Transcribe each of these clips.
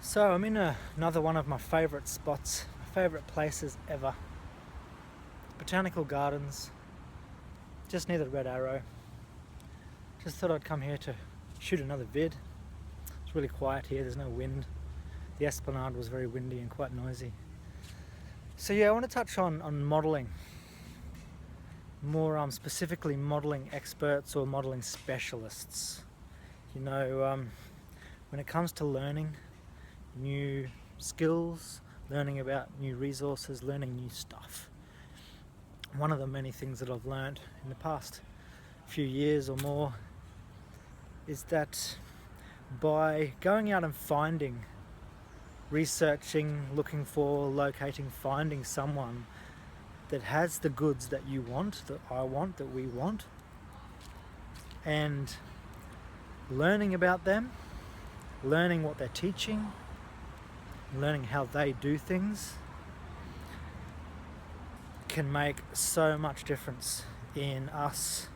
So I'm in another one of my favourite spots, my favourite places ever. Botanical Gardens, just near the Red Arrow. Just thought I'd come here to shoot another vid. It's really quiet here, there's no wind. The esplanade was very windy and quite noisy. So yeah, I want to touch on modelling. More specifically modelling experts or modelling specialists. When it comes to learning new skills, learning about new resources, learning new stuff. One of the many things that I've learned in the past few years or more is that by going out and finding, researching, looking for, locating, finding someone that has the goods that you want, that I want, that we want, and learning about them, learning what they're teaching, learning how they do things can make so much difference in us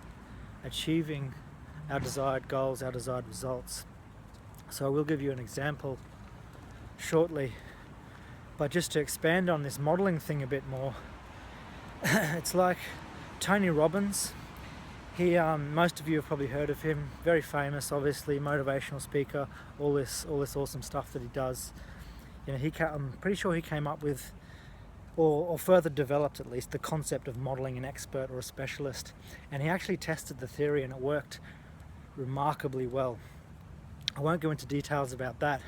achieving our desired goals, our desired results. So I will give you an example shortly, but just to expand on this modeling thing a bit more, it's like Tony Robbins. He, most of you have probably heard of him. Very famous, obviously, motivational speaker. All this awesome stuff that he does. I'm pretty sure he came up with, or further developed at least, the concept of modeling an expert or a specialist. And he actually tested the theory, and it worked remarkably well. I won't go into details about that,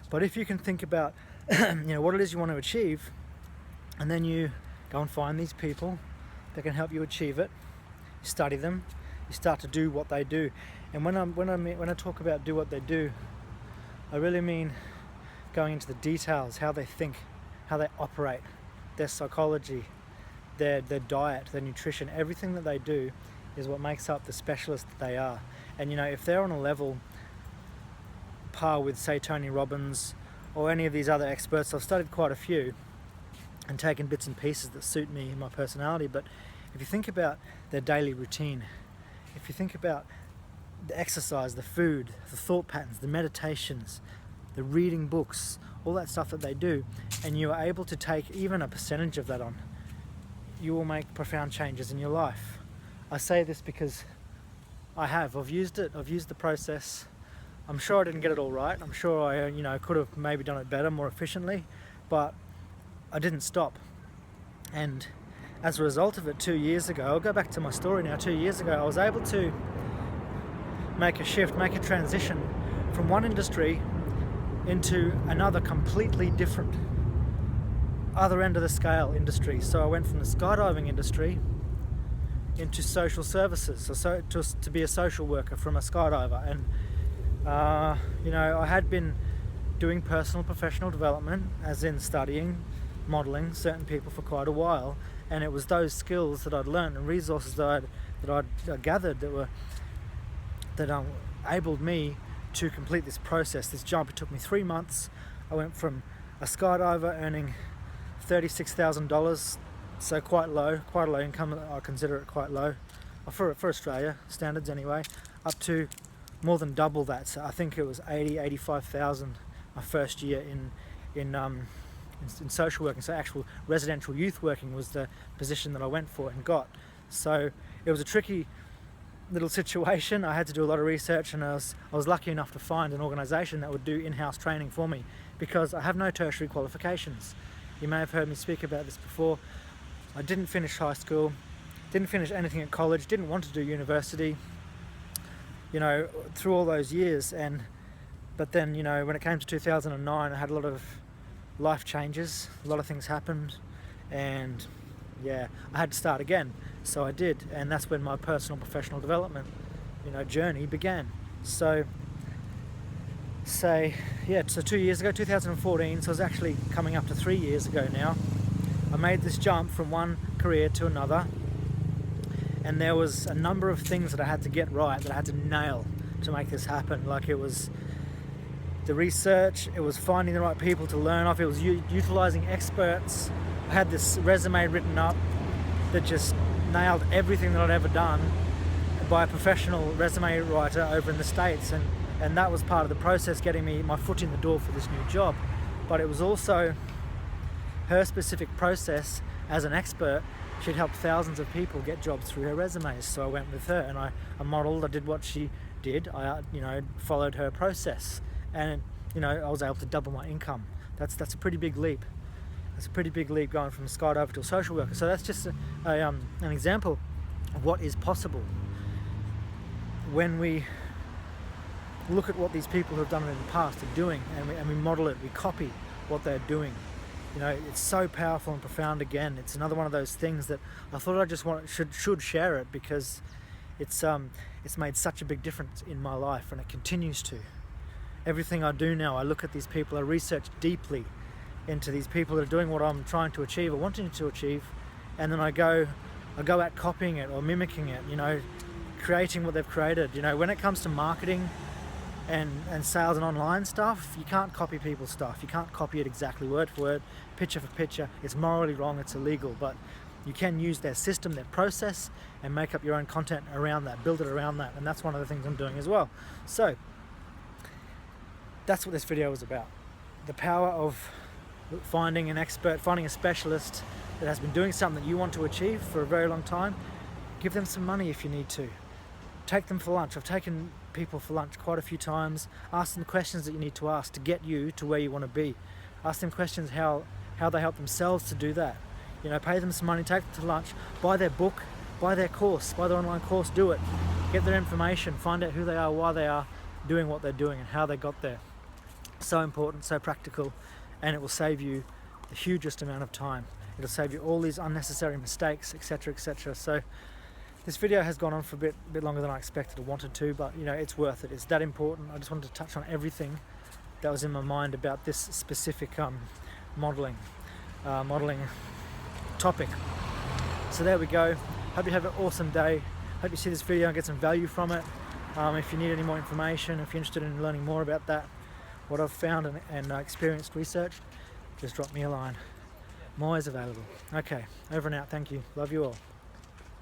but if you can think about, what it is you want to achieve, and then you go and find these people that can help you achieve it. You study them, you start to do what they do. And when I talk about do what they do, I really mean going into the details, how they think, how they operate, their psychology, their diet, their nutrition. Everything that they do is what makes up the specialist that they are. And if they're on a level par with, say, Tony Robbins or any of these other experts, I've studied quite a few and taken bits and pieces that suit me and my personality. But if you think about their daily routine, if you think about the exercise, the food, the thought patterns, the meditations, the reading books, all that stuff that they do, and you are able to take even a percentage of that on, you will make profound changes in your life. I say this because I've used it, I've used the process. I'm sure I didn't get it all right. I'm sure I could have maybe done it better, more efficiently, but I didn't stop. And as a result of it, 2 years ago, I'll go back to my story now. 2 years ago, I was able to make a shift, make a transition from one industry into another completely different, other end of the scale industry. So I went from the skydiving industry into social services, so to be a social worker from a skydiver. And I had been doing personal professional development, as in studying, modelling certain people for quite a while, and it was those skills that I'd learned and resources that I'd gathered that enabled me to complete this process, this jump. It took me 3 months. I went from a skydiver earning $36,000, so quite low income. I consider it quite low for Australia standards anyway, up to more than double that. So I think it was 85,000 my first year in social working. So actual residential youth working was the position that I went for and got. So it was a tricky little situation. I had to do a lot of research, and I was lucky enough to find an organisation that would do in-house training for me, because I have no tertiary qualifications. You may have heard me speak about this before. I didn't finish high school, didn't finish anything at college, didn't want to do university, through all those years. But then, when it came to 2009, I had a lot of life changes, a lot of things happened, and I had to start again. So I did, and that's when my personal professional development, journey began. So 2 years ago, 2014, so it's actually coming up to 3 years ago now, I made this jump from one career to another, and there was a number of things that I had to get right, that I had to nail to make this happen. Like, it was the research, it was finding the right people to learn off, it was utilising experts. I had this resume written up that just nailed everything that I'd ever done by a professional resume writer over in the States, and and that was part of the process, getting me my foot in the door for this new job. But it was also her specific process as an expert. She'd helped thousands of people get jobs through her resumes, so I went with her, and I modeled, I did what she did. I followed her process, and I was able to double my income. That's a pretty big leap. That's a pretty big leap, going from a skydiver to a social worker. So that's just an example of what is possible when we look at what these people who have done it in the past are doing, and we model it, we copy what they're doing. It's so powerful and profound. Again, it's another one of those things that I thought I just should share it, because it's made such a big difference in my life, and it continues to. Everything I do now, I look at these people, I research deeply into these people that are doing what I'm trying to achieve or wanting to achieve, and then I go out copying it or mimicking it, creating what they've created. When it comes to marketing and sales and online stuff, you can't copy people's stuff. You can't copy it exactly word for word, picture for picture. It's morally wrong, it's illegal, but you can use their system, their process, and make up your own content around that, build it around that, and that's one of the things I'm doing as well. So that's what this video was about. The power of finding an expert, finding a specialist that has been doing something that you want to achieve for a very long time. Give them some money if you need to. Take them for lunch. I've taken people for lunch quite a few times. Ask them questions that you need to ask to get you to where you want to be. Ask them questions how they help themselves to do that. Pay them some money, take them to lunch, buy their book, buy their course, buy their online course, do it. Get their information, find out who they are, why they are doing what they're doing, and how they got there. So important, so practical, and it will save you the hugest amount of time. It'll save you all these unnecessary mistakes, etc., etc. So this video has gone on for a bit longer than I expected or wanted to, but it's worth it. It's that important. I just wanted to touch on everything that was in my mind about this specific modeling topic. So there we go. Hope you have an awesome day. Hope you see this video and get some value from it. If you need any more information, if you're interested in learning more about that, what I've found and experienced research, just drop me a line. I'm always available. Okay, over and out. Thank you. Love you all.